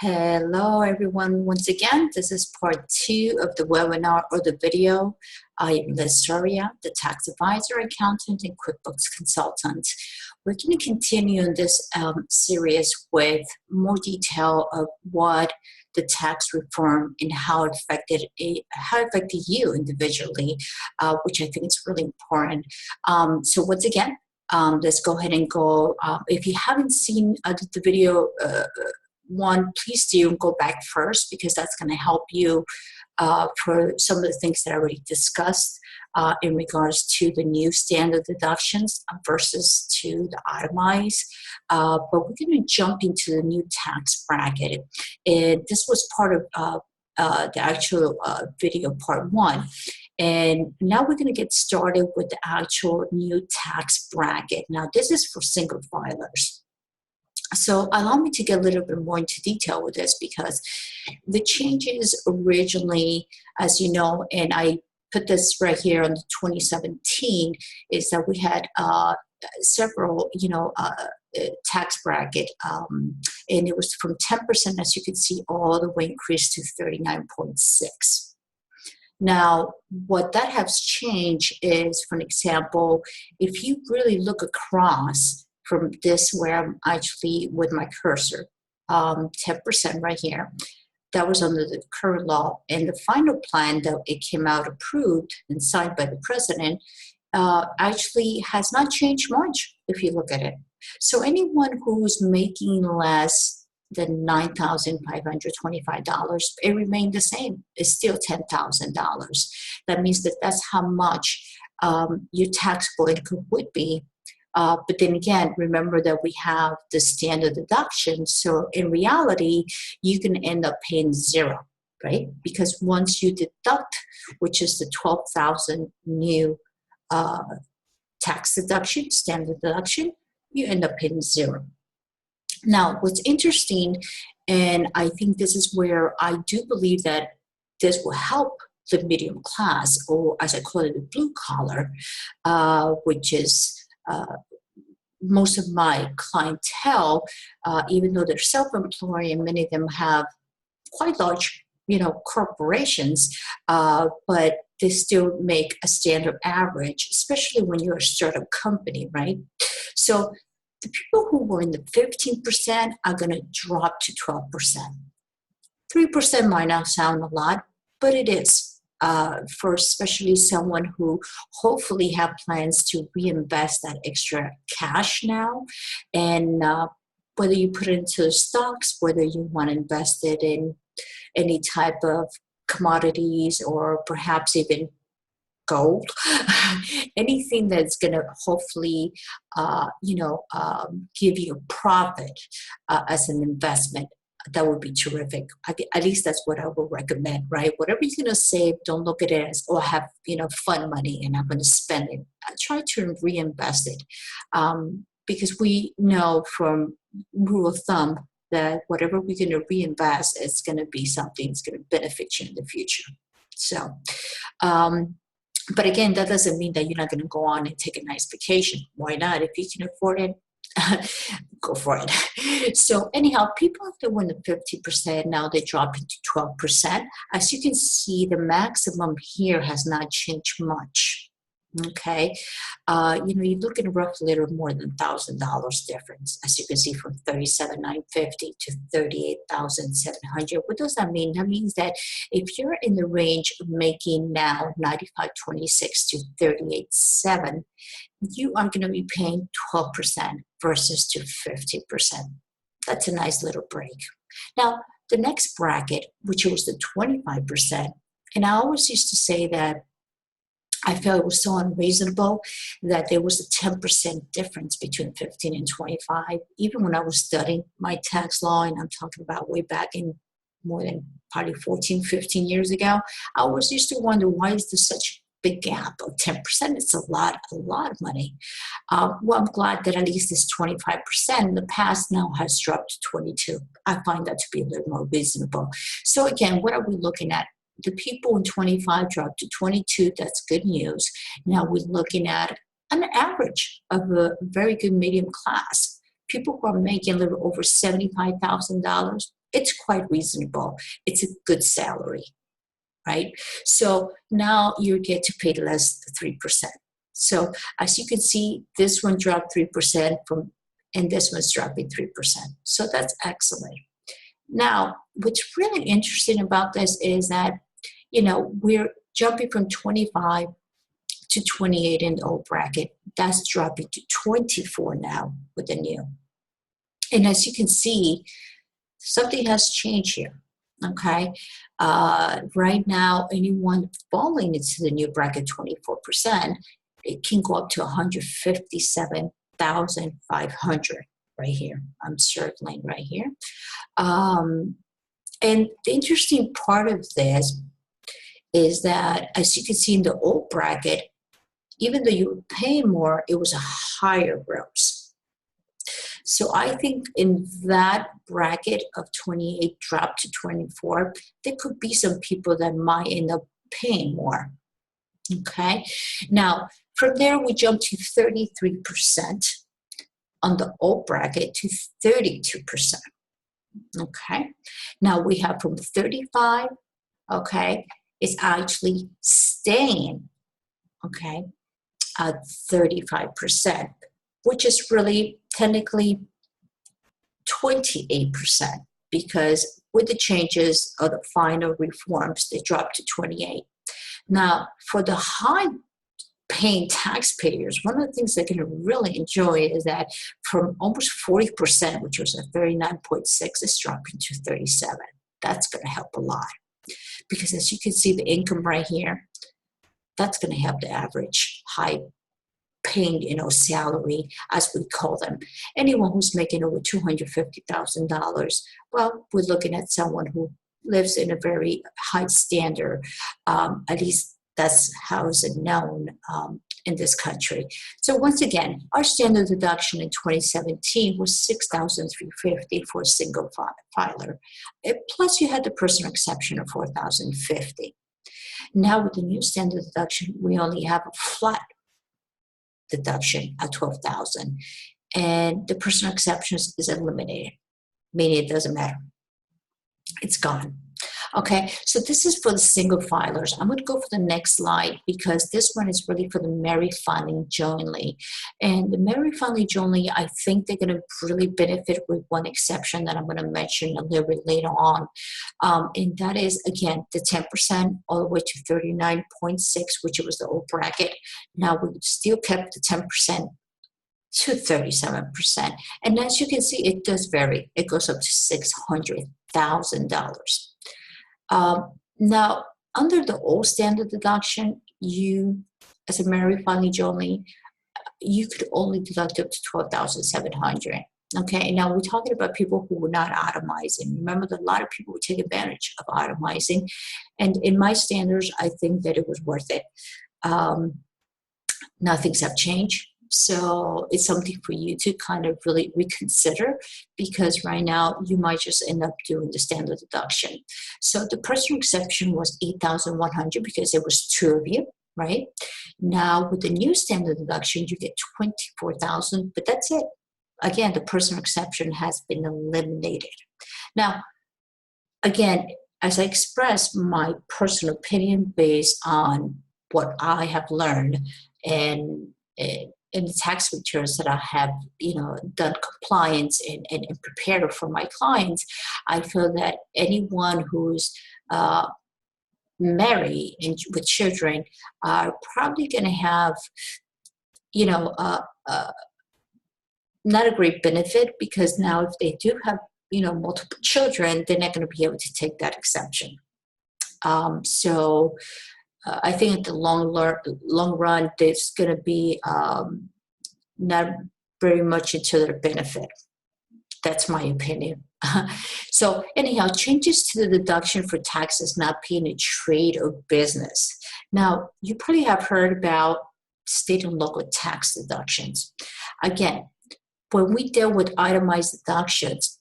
Hello, everyone. Once again, this is part 2 of the webinar or the video. I am Liz Soria, the tax advisor, accountant, and QuickBooks consultant. We're going to continue in this series with more detail of what the tax reform and how it affected you individually, which I think is really important. So once again, let's go ahead and go. If you haven't seen the video, one, please do go back first because that's going to help you for some of the things that I already discussed in regards to the new standard deductions versus to the itemized. But we're going to jump into the new tax bracket. And this was part of the actual video part 1. And now we're going to get started with the actual new tax bracket. Now, this is for single filers. So allow me to get a little bit more into detail with this because the changes originally, as you know, and I put this right here on the 2017, is that we had several, tax bracket, and it was from 10%, as you can see, all the way increased to 39.6. Now, what that has changed is, for example, if you really look across from this where I'm actually with my cursor, 10% right here, that was under the current law. And the final plan that it came out approved and signed by the president actually has not changed much if you look at it. So anyone who's making less than $9,525, it remained the same. It's still $10,000. That means that that's how much your taxable income would be. But then again, remember that we have the standard deduction. So in reality, you can end up paying zero, right? Because once you deduct, which is the $12,000 new tax deduction, standard deduction, you end up paying zero. Now, what's interesting, and I think this is where I do believe that this will help the medium class, or as I call it, the blue collar, which is most of my clientele, even though they're self-employed and many of them have quite large, corporations, but they still make a standard average, especially when you're a startup company, right? So the people who were in the 15% are going to drop to 12%. 3% might not sound a lot, but it is. For especially someone who hopefully have plans to reinvest that extra cash now. And whether you put it into stocks, whether you want to invest it in any type of commodities or perhaps even gold, anything that's going to hopefully, give you a profit as an investment. That would be terrific. At least that's what I would recommend, right? Whatever you're going to save, don't look at it as, I have, fun money and I'm going to spend it. Try to reinvest it. Because we know from rule of thumb that whatever we're going to reinvest is going to be something that's going to benefit you in the future. So, but again, that doesn't mean that you're not going to go on and take a nice vacation. Why not? If you can afford it, go for it. So anyhow, people that were in the 50%, now they drop into 12%. As you can see, the maximum here has not changed much. Okay. You're looking roughly a little more than $1,000 difference, as you can see, from $37,950 to $38,700. What does that mean? That means that if you're in the range of making now $95,26 to $38,700, you are going to be paying 12% versus to 50%. That's a nice little break. Now, the next bracket, which was the 25%, and I always used to say that I felt it was so unreasonable that there was a 10% difference between 15 and 25. Even when I was studying my tax law, and I'm talking about way back in more than probably 14, 15 years ago, I always used to wonder, why is there such a big gap of 10%? It's a lot of money. Well, I'm glad that at least this 25% in the past now has dropped to 22. I find that to be a little more reasonable. So again, what are we looking at? The people in 25 dropped to 22. That's good news. Now we're looking at an average of a very good medium class. People who are making a little over $75,000, it's quite reasonable. It's a good salary, right? So now you get to pay less than 3%. So as you can see, this one dropped 3% and this one's dropping 3%. So that's excellent. Now, what's really interesting about this is that, we're jumping from 25 to 28 in the old bracket. That's dropping to 24 now with the new. And as you can see, something has changed here. Okay. Right now, anyone falling into the new bracket 24%, it can go up to 157,500 right here. I'm circling right here. And the interesting part of this is that, as you can see in the old bracket, even though you were paying more, it was a higher gross. So I think in that bracket of 28 dropped to 24, there could be some people that might end up paying more. Okay. Now, from there, we jump to 33% on the old bracket to 32%. Okay. Now we have from 35, okay, it's actually staying, okay, at 35%, which is really technically 28%, because with the changes of the final reforms, they dropped to 28. Now, for the high paying taxpayers, one of the things they're going to really enjoy is that from almost 40%, which was a 39.6, it's dropping to 37. That's going to help a lot, because as you can see, the income right here, that's going to help the average high paying, salary, as we call them. Anyone who's making over $250,000, well, we're looking at someone who lives in a very high standard. At least that's how is it known in this country. So once again, our standard deduction in 2017 was $6,350 for a single filer. Plus you had the personal exception of $4,050. Now with the new standard deduction, we only have a flat deduction at $12,000, and the personal exceptions is eliminated, meaning it doesn't matter. It's gone. Okay, so this is for the single filers. I'm going to go for the next slide, because this one is really for the married filing jointly. And the married filing jointly, I think they're going to really benefit, with one exception that I'm going to mention a little bit later on. And that is, again, the 10% all the way to 39.6, which was the old bracket. Now we still kept the 10% to 37%. And as you can see, it does vary. It goes up to $600,000. Now, under the old standard deduction, you, as a married filing jointly, you could only deduct up to $12,700. Okay, now we're talking about people who were not itemizing. Remember that a lot of people would take advantage of itemizing, and in my standards, I think that it was worth it. Now things have changed. So it's something for you to kind of really reconsider, because right now you might just end up doing the standard deduction. So the personal exception was $8,100 because there was two of you, right? Now with the new standard deduction, you get $24,000, but that's it. Again, the personal exception has been eliminated. Now, again, as I express my personal opinion based on what I have learned and in the tax returns that I have, done compliance and prepared for my clients, I feel that anyone who's married and with children are probably going to have, not a great benefit, because now if they do have, multiple children, they're not going to be able to take that exception. I think in the long run, there's going to be not very much into their benefit. That's my opinion. So anyhow, changes to the deduction for taxes not being a trade or business. Now, you probably have heard about state and local tax deductions. Again, when we deal with itemized deductions,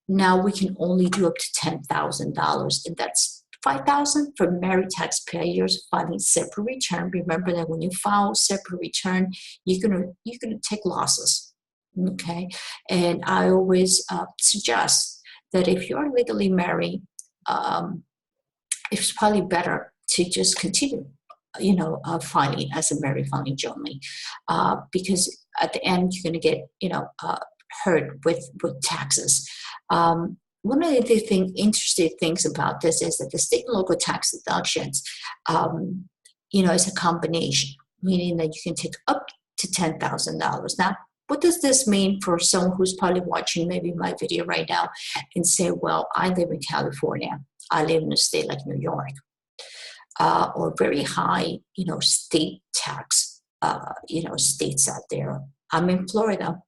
now we can only do up to $10,000, and that's $5,000 for married taxpayers filing separate return. Remember that when you file separate return, you're gonna take losses. Okay, and I always suggest that if you're legally married, it's probably better to just continue, filing as a married filing jointly, because at the end you're going to get, hurt with taxes. One of the interesting things about this is that the state and local tax deductions, is a combination, meaning that you can take up to $10,000. Now, what does this mean for someone who's probably watching maybe my video right now and say, well, I live in California, I live in a state like New York, or very high, state tax, states out there. I'm in Florida.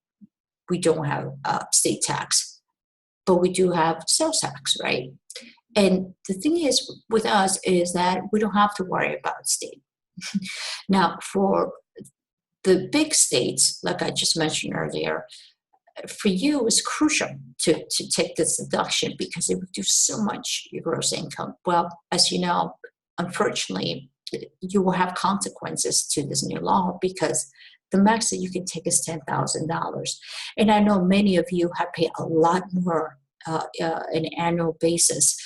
We don't have state tax, but we do have sales tax, right? And the thing is with us is that we don't have to worry about state. Now, for the big states, like I just mentioned earlier, for you, it's crucial to take this deduction because it reduces so much your gross income. Well, as you know, unfortunately, you will have consequences to this new law because the max that you can take is $10,000. And I know many of you have paid a lot more an annual basis,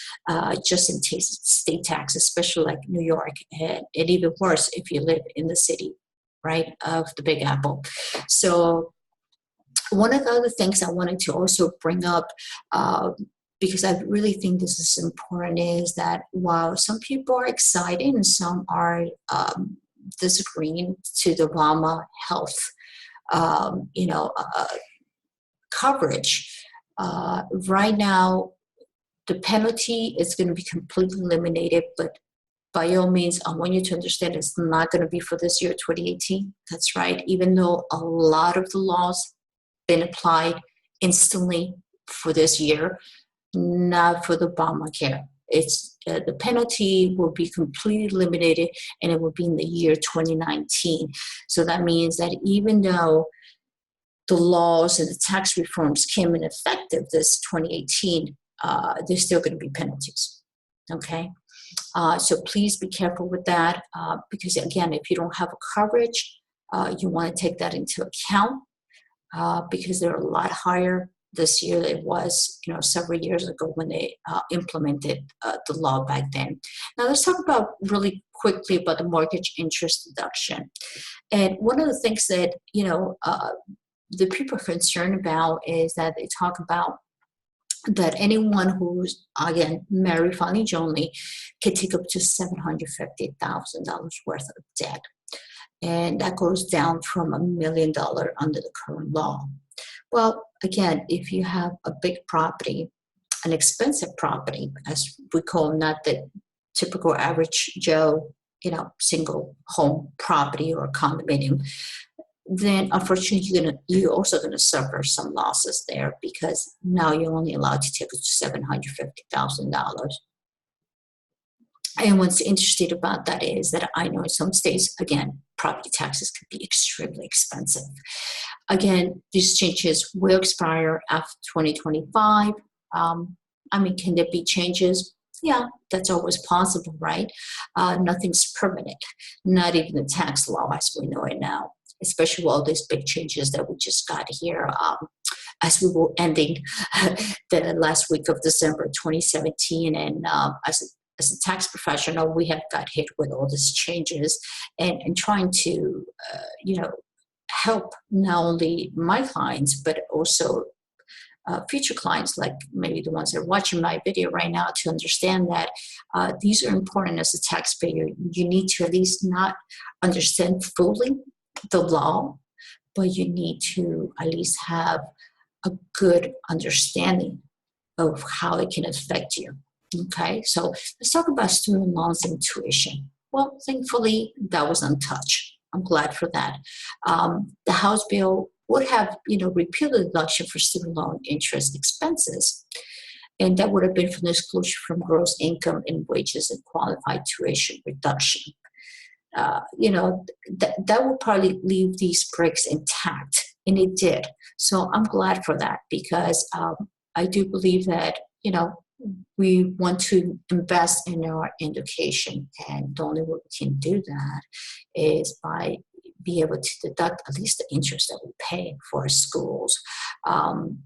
just in case of state tax, especially like New York, and even worse if you live in the city, right, of the Big Apple. So one of the other things I wanted to also bring up, because I really think this is important, is that while some people are excited and some are disagreeing to the Obama health, coverage, right now the penalty is going to be completely eliminated, but by all means, I want you to understand it's not going to be for this year, 2018. That's right. Even though a lot of the laws been applied instantly for this year, not for the Obamacare. It's the penalty will be completely eliminated, and it will be in the year 2019. So that means that even though the laws and the tax reforms came in effective this 2018, there's still going to be penalties. Okay. So please be careful with that, because again, if you don't have a coverage, you want to take that into account, because they're a lot higher this year than it was, several years ago when they implemented the law back then. Now let's talk about really quickly about the mortgage interest deduction. And one of the things that, the people are concerned about is that they talk about that anyone who's, again, married filing jointly can take up to $750,000 worth of debt. And that goes down from $1 million under the current law. Well, again, if you have a big property, an expensive property, as we call, not the typical average Joe, single home property or condominium, then unfortunately you're also going to suffer some losses there, because now you're only allowed to take up to $750,000. And what's interesting about that is that I know in some states, again, property taxes can be extremely expensive. Again, these changes will expire after 2025. Can there be changes? Yeah, that's always possible, right? Nothing's permanent, not even the tax law as we know it now, especially with all these big changes that we just got here as we were ending the last week of December 2017. And as a tax professional, we have got hit with all these changes and trying to, help not only my clients, but also future clients, like maybe the ones that are watching my video right now, to understand that these are important as a taxpayer. You need to at least not understand fully the law, but you need to at least have a good understanding of how it can affect you. Okay, so let's talk about student loans and tuition. Well, thankfully, that was untouched. I'm glad for that. The House bill would have, repealed the deduction for student loan interest expenses, and that would have been from the exclusion from gross income and wages and qualified tuition reduction. That would probably leave these breaks intact, and it did. So I'm glad for that, because I do believe that, we want to invest in our education, and the only way we can do that is by be able to deduct at least the interest that we pay for our schools.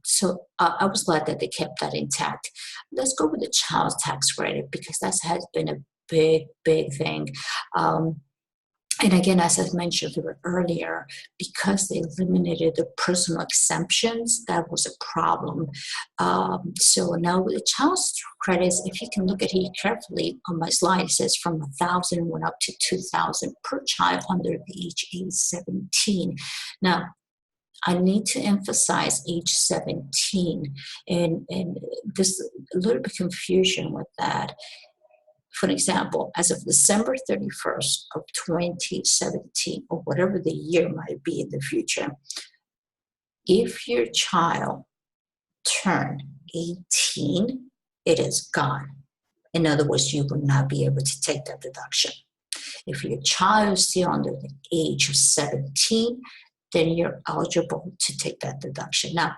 So I was glad that they kept that intact. Let's go with the child tax credit, because that has been a big thing. And again, as I mentioned earlier, because they eliminated the personal exemptions, that was a problem. So now with the child credits, if you can look at it carefully on my slide, it says from 1,000 went up to 2,000 per child under the age 17. Now, I need to emphasize age 17, and there's a little bit confusion with that. For example, as of December 31st of 2017, or whatever the year might be in the future, if your child turned 18, it is gone. In other words, you will not be able to take that deduction. If your child is still under the age of 17, then you're eligible to take that deduction. Now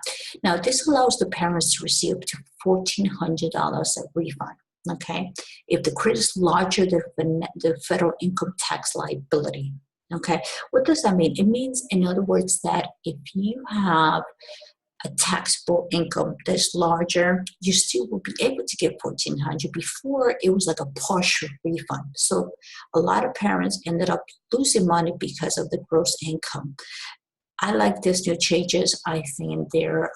this allows the parents to receive up to $1,400 of refund. Okay, if the credit is larger than the federal income tax liability. Okay, what does that mean? It means, in other words, that if you have a taxable income that's larger, you still will be able to get $1,400. Before, it was like a partial refund. So a lot of parents ended up losing money because of the gross income. I like these new changes. I think they're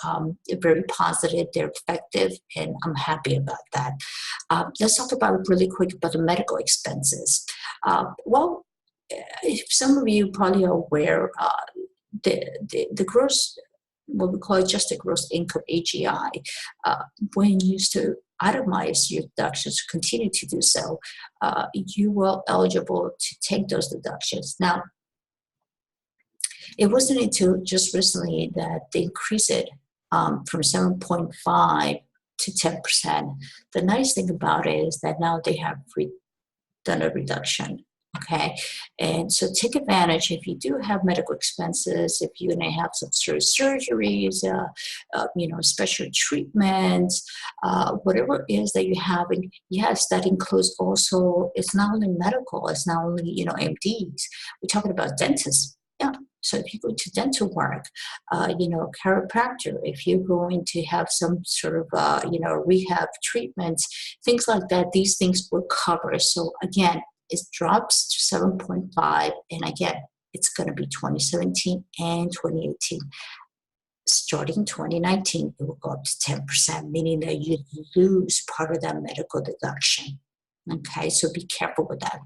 very positive, they're effective, and I'm happy about that. Let's talk about really quick about the medical expenses. Well, if some of you probably are aware, the gross, what we call adjusted gross income, AGI, when used to itemize your deductions, continue to do so, you will eligible to take those deductions. Now, it wasn't until just recently that they increased it from 7.5 to 10%. The nice thing about it is that now they have done a reduction. Okay, and so take advantage if you do have medical expenses, if you may have some sort of surgeries, special treatments, whatever it is that you have. And yes, that includes also, it's not only medical, it's not only, MDs. We're talking about dentists. Yeah. So if you go to dental work, chiropractor, if you're going to have some sort of, rehab treatments, things like that, these things will cover. So again, it drops to 7.5, and again, it's going to be 2017 and 2018. Starting 2019, it will go up to 10%, meaning that you lose part of that medical deduction. Okay, so be careful with that.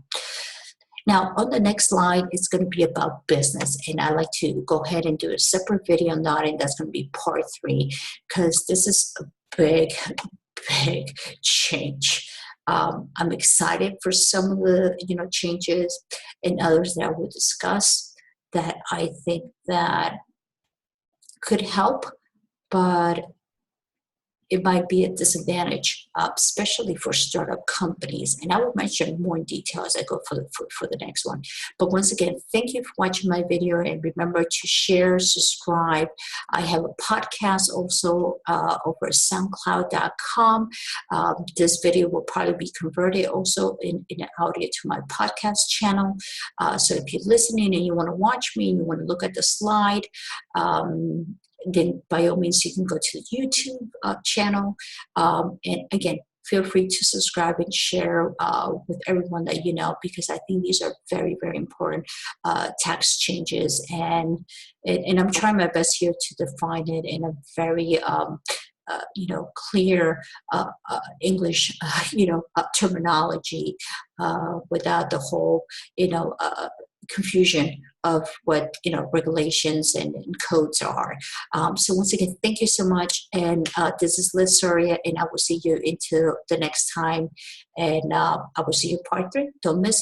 Now, on the next slide, it's going to be about business, and I like to go ahead and do a separate video on that, and that's going to be part 3, because this is a big change. I'm excited for some of the changes and others that I will discuss that I think that could help, but it might be a disadvantage, especially for startup companies. And I will mention more in detail as I go for the next one. But once again, thank you for watching my video, and remember to share, subscribe. I have a podcast also over at soundcloud.com. This video will probably be converted also in audio to my podcast channel. So if you're listening and you want to watch me and you want to look at the slide, then by all means, you can go to the YouTube channel. And again, feel free to subscribe and share with everyone that you know, because I think these are very, very important tax changes. And I'm trying my best here to define it in a very clear English, terminology without the whole, confusion of what regulations and codes are. So once again, thank you so much. And this is Liz Soria, and I will see you until the next time. And I will see you part 3. Don't miss it.